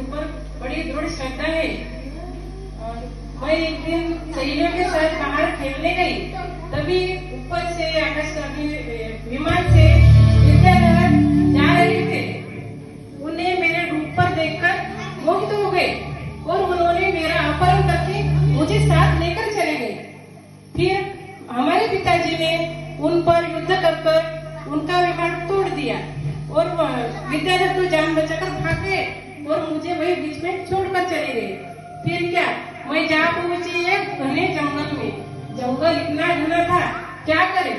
ऊपर बड़ी दृढ़ श्रद्धा है। और मैं एक दिन सहेलियों के साथ बाहर खेलने गई, तभी ऊपर से आकाश विमान से विद्याधर जा रहे थे। उन्हें मेरे रूप पर देखकर मोहित हो गए और उन्होंने मेरा अपहरण करके मुझे साथ लेकर चले गए। फिर हमारे पिताजी ने उन पर युद्ध कर उनका विमान तोड़ दिया और विद्याधर तो जान बचाकर भाग गए और मुझे वही बीच में छोड़कर चले गए। फिर क्या, मैं जा पहुंची एक घने जंगल में। जंगल इतना घना था, क्या करे,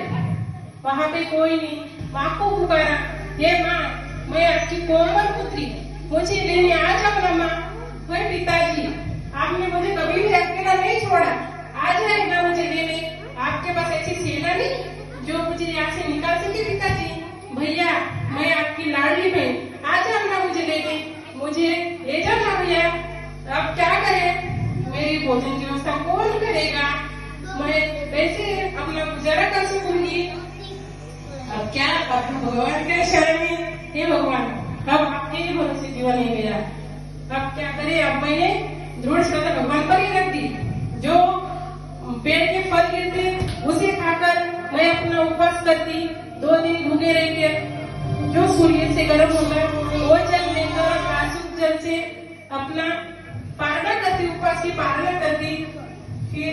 वहाँ पे कोई नहीं। माँ को पुकारा, हे माँ, मैं आपकी कोमल पुत्री, मुझे लेने आ जाओ ना माँ। वह पिताजी, आपने मुझे कभी भी अकेला नहीं छोड़ा, आ जाए ना मुझे लेने। आपके पास ऐसी सेना नहीं जो मुझे यहाँ से निकाल सके पिताजी। भैया, मैं आपकी लाडली बहन, आ जाओ ना मुझे लेने, मुझे ले जाओ ना भैया। अब क्या करें, मेरी भोजन की व्यवस्था कौन करेगा, मैं कैसे अपना गुजारा कर सकूंगी। अब क्या, अपने भगवान के शरण में, हे भगवान, अब आपके ही भरोसे जीवन है मेरा। अब क्या करे, अब मैंने दृढ़ श्रद्धा भगवान पर ही रख दी। जो पेड़ के फल गिरते उसे खाकर मैं अपना उपवास करती, 2 दिन भूखे रहकर जो सूर्य से गर्म होगा वो जल लेकर आसुक जल से अपना पालना करती, उपवास की पालना करती। फिर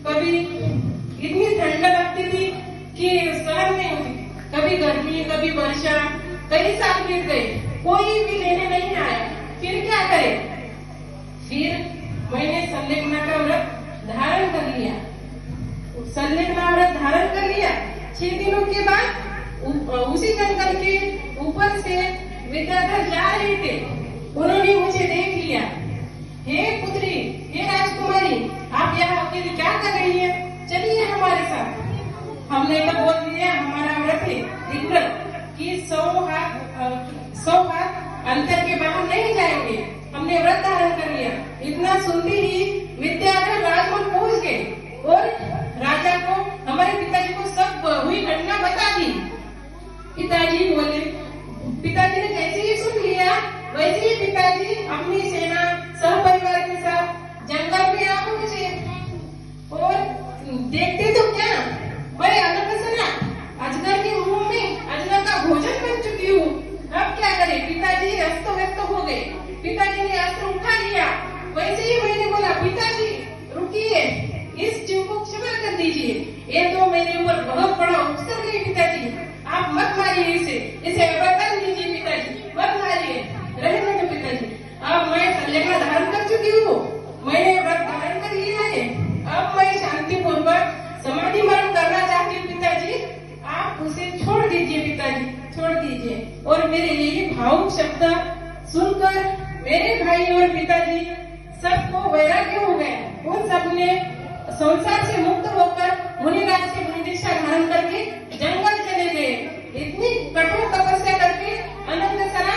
कभी इतनी ठंड लगती थी कि सहन नहीं होती, कभी गर्मी कभी वर्षा, कई साल बीत गए, कोई भी लेने नहीं आया। फिर क्या करे, फिर मैंने संलेखना का व्रत धारण कर लिया। संलेखना व्रत धारण कर लिया। 6 दिनों के बाद उसी जंगल के ऊपर से विद्याधर जा रहे थे। उन्होंने मुझे देख लिया। हे पुत्री, हे राजकुमारी, आप यहाँ अकेले क्या कर रही है, चलिए हमारे साथ। हमने तो बोल दिया, हमारा व्रत है दिव्रत कि 100 हाथ अंतर के बाहर नहीं जाएंगे। हमने व्रत धारण कर लिया। इतना सुनते ही विद्याधर राजमहल पहुंच गए और राजा को, हमारे पिताजी को सब हुई घटना बता दी। पिताजी बोले, पिताजी ने जैसे ही सुन लिया वैसे ही पिताजी अपनी सेना सहपरिवार के साथ जंगल में आ पहुंचे। और देखते तो क्या, मैं अनकसना अजगर के मुंह में अजगर का भोजन बन चुकी हूँ। अब क्या करे, पिताजी अस्त व्यस्त हो गए। पिताजी ने अस्त्र उठा लिया। वैसे ही मैंने बोला, पिताजी रुकिए, इस जीव को क्षमा कर दीजिए, ये तो मेरे ऊपर बहुत बड़ा उपसर्ग है पिताजी, आप मत मारिए इसे बदल दीजिए पिताजी, मत मारिए, रहने दो पिताजी। अब मैं संलेखना धारण कर चुकी हूँ, मैंने व्रत धारण कर लिया है, अब मैं शांति पूर्वक समाधि मरण करना चाहती हूँ पिताजी, आप उसे छोड़ दीजिए पिताजी, छोड़ दीजिए। और मेरे यही भावुक शब्द सुनकर मेरे भाई और पिताजी सबको वैराग्य हो गए। उन सबने संसार से मुक्त होकर मुनिराज से दीक्षा धारण करके जंगल चले गए। इतनी कठोर तपस्या करके अनंत सरा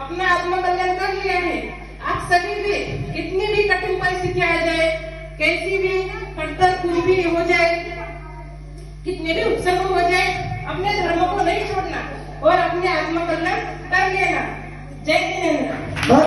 अपना आत्मकल्याण कर लिया है। आप सभी भी, कितनी भी कठिन परिस्थिति आ जाए, कैसी भी खड़तर कुछ भी हो जाए, कितने भी उपसर्ग हो जाए, अपने धर्म को नहीं छोड़ना और अपने आत्मकल्याण कर लेना। जय हिंद।